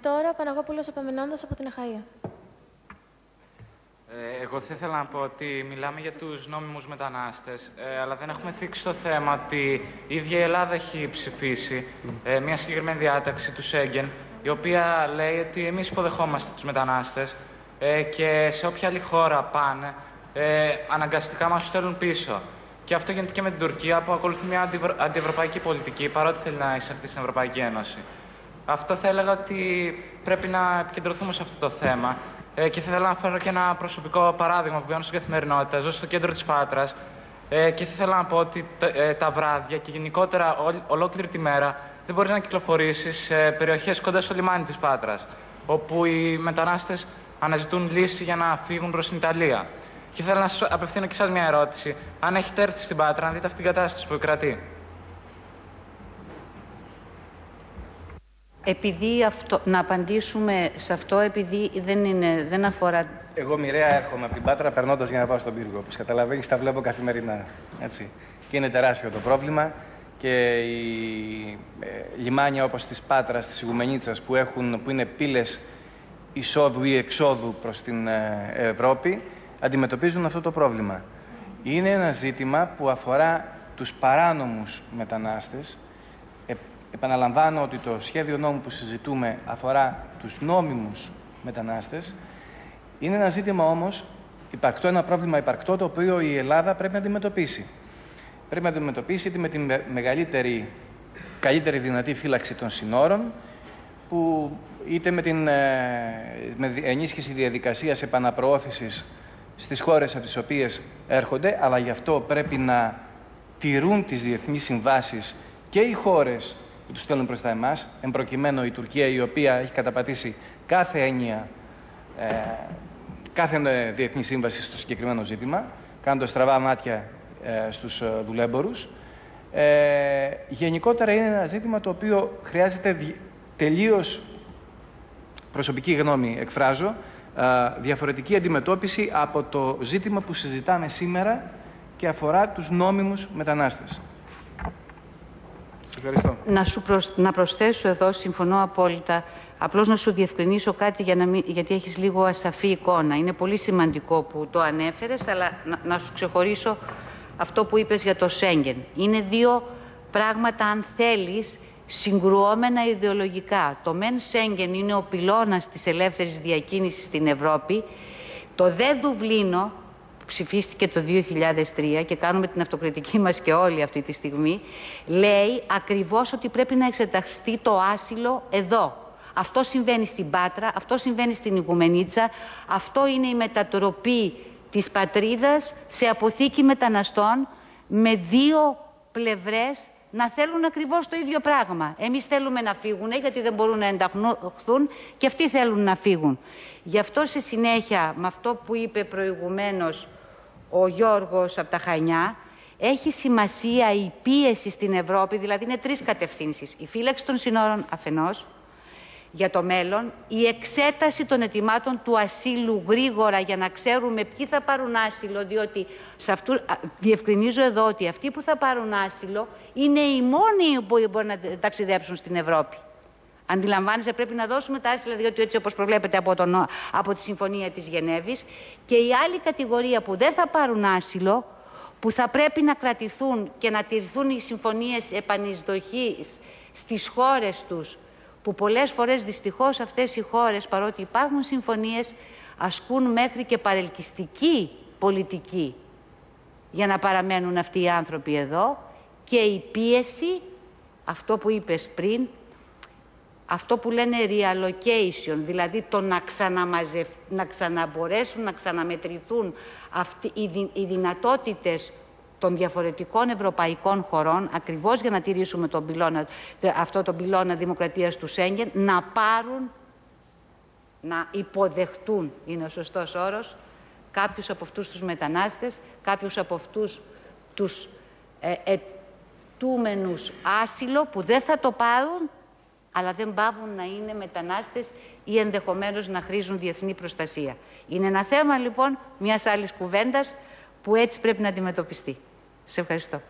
Τώρα Παναγόπουλος Επαμεινώντας από την Αχαΐα. Εγώ θα ήθελα να πω ότι μιλάμε για τους νόμιμους μετανάστες, αλλά δεν έχουμε θίξει το θέμα ότι η ίδια η Ελλάδα έχει ψηφίσει μια συγκεκριμένη διάταξη του Σέγγεν, η οποία λέει ότι εμείς υποδεχόμαστε τους μετανάστες και σε όποια άλλη χώρα πάνε, αναγκαστικά μας τους στέλνουν πίσω. Και αυτό γίνεται και με την Τουρκία, που ακολουθεί μια αντιευρωπαϊκή πολιτική, παρότι θέλει να εισαχθεί στην Ευρωπαϊκή Ένωση. Αυτό θα έλεγα ότι πρέπει να επικεντρωθούμε σε αυτό το θέμα. Και θα ήθελα να φέρω και ένα προσωπικό παράδειγμα που βιώνω στην καθημερινότητα. Ζω στο κέντρο της Πάτρας και θα ήθελα να πω ότι τα βράδια και γενικότερα ολόκληρη τη μέρα δεν μπορείς να κυκλοφορήσεις σε περιοχές κοντά στο λιμάνι της Πάτρας, όπου οι μετανάστες αναζητούν λύση για να φύγουν προς την Ιταλία. Και θέλω να σας απευθύνω και εσάς μια ερώτηση. Αν έχετε έρθει στην Πάτρα, να δείτε αυτή την κατάσταση που επικρατεί. Να απαντήσουμε σε αυτό, επειδή δεν αφορά... Εγώ μοιραία έρχομαι από την Πάτρα περνώντας για να πάω στον πύργο. Όπως καταλαβαίνεις, τα βλέπω καθημερινά. Έτσι. Και είναι τεράστιο το πρόβλημα. Και οι λιμάνια όπως της Πάτρας, της Ιγουμενίτσας, που είναι πύλες εισόδου ή εξόδου προς την Ευρώπη, αντιμετωπίζουν αυτό το πρόβλημα. Είναι ένα ζήτημα που αφορά τους παράνομους μετανάστες. Επαναλαμβάνω ότι το σχέδιο νόμου που συζητούμε αφορά τους νόμιμους μετανάστες. Είναι ένα ζήτημα όμως υπαρκτό, ένα πρόβλημα υπαρκτό, το οποίο η Ελλάδα πρέπει να αντιμετωπίσει. Πρέπει να αντιμετωπίσει είτε με την καλύτερη δυνατή φύλαξη των συνόρων, είτε με ενίσχυση διαδικασίας επαναπροώθησης στις χώρες από τις οποίες έρχονται, αλλά γι' αυτό πρέπει να τηρούν τις διεθνείς συμβάσεις και οι χώρες που τους στέλνουν προς τα εμάς, εν προκειμένου η Τουρκία, η οποία έχει καταπατήσει κάθε έννοια, κάθε διεθνή σύμβαση στο συγκεκριμένο ζήτημα, κάνοντας στραβά μάτια στους δουλέμπορους. Γενικότερα είναι ένα ζήτημα το οποίο χρειάζεται τελείως, προσωπική γνώμη εκφράζω, διαφορετική αντιμετώπιση από το ζήτημα που συζητάμε σήμερα και αφορά τους νόμιμους μετανάστες. Σας ευχαριστώ. Να προσθέσω εδώ, συμφωνώ απόλυτα, απλώς να σου διευκρινίσω κάτι γιατί έχεις λίγο ασαφή εικόνα. Είναι πολύ σημαντικό που το ανέφερες, αλλά να σου ξεχωρίσω αυτό που είπες για το Σέγγεν. Είναι δύο πράγματα, αν θέλεις, συγκρουόμενα ιδεολογικά. Το μεν Σέγγεν είναι ο πυλώνας της ελεύθερης διακίνησης στην Ευρώπη. Το δε Δουβλίνο, που ψηφίστηκε το 2003 και κάνουμε την αυτοκριτική μας και όλοι αυτή τη στιγμή, λέει ακριβώς ότι πρέπει να εξεταστεί το άσυλο εδώ. Αυτό συμβαίνει στην Πάτρα, αυτό συμβαίνει στην Ιγουμενίτσα, αυτό είναι η μετατροπή της πατρίδας σε αποθήκη μεταναστών, με δύο πλευρές να θέλουν ακριβώς το ίδιο πράγμα. Εμείς θέλουμε να φύγουν γιατί δεν μπορούν να ενταχθούν και αυτοί θέλουν να φύγουν. Γι' αυτό σε συνέχεια με αυτό που είπε προηγουμένως ο Γιώργος από τα Χανιά, έχει σημασία η πίεση στην Ευρώπη, δηλαδή είναι τρεις κατευθύνσεις. Η φύλαξη των συνόρων αφενός, για το μέλλον, η εξέταση των αιτημάτων του ασύλου γρήγορα για να ξέρουμε ποιοι θα πάρουν άσυλο, διότι διευκρινίζω εδώ ότι αυτοί που θα πάρουν άσυλο είναι οι μόνοι που μπορούν να ταξιδέψουν στην Ευρώπη. Αντιλαμβάνεσαι, πρέπει να δώσουμε τα άσυλα, διότι έτσι όπως προβλέπεται από τη Συμφωνία της Γενέβης, και η άλλη κατηγορία που δεν θα πάρουν άσυλο, που θα πρέπει να κρατηθούν και να τηρηθούν οι συμφωνίες επανεισδοχής στις χώρες τους, που πολλές φορές δυστυχώς αυτές οι χώρες, παρότι υπάρχουν συμφωνίες, ασκούν μέχρι και παρελκυστική πολιτική για να παραμένουν αυτοί οι άνθρωποι εδώ, και η πίεση, αυτό που είπες πριν, αυτό που λένε reallocation, δηλαδή το να ξαναμπορέσουν να ξαναμετρηθούν οι δυνατότητες των διαφορετικών ευρωπαϊκών χωρών, ακριβώς για να τηρήσουμε αυτό τον πυλώνα δημοκρατίας του Σέγγεν, να υποδεχτούν, είναι ο σωστός όρος, κάποιους από αυτούς τους μετανάστες, κάποιους από αυτούς τους ετούμενους άσυλο που δεν θα το πάρουν, αλλά δεν πάβουν να είναι μετανάστες ή ενδεχομένως να χρήζουν διεθνή προστασία. Είναι ένα θέμα λοιπόν μιας άλλης κουβέντας που έτσι πρέπει να αντιμετωπιστεί. Σε ευχαριστώ.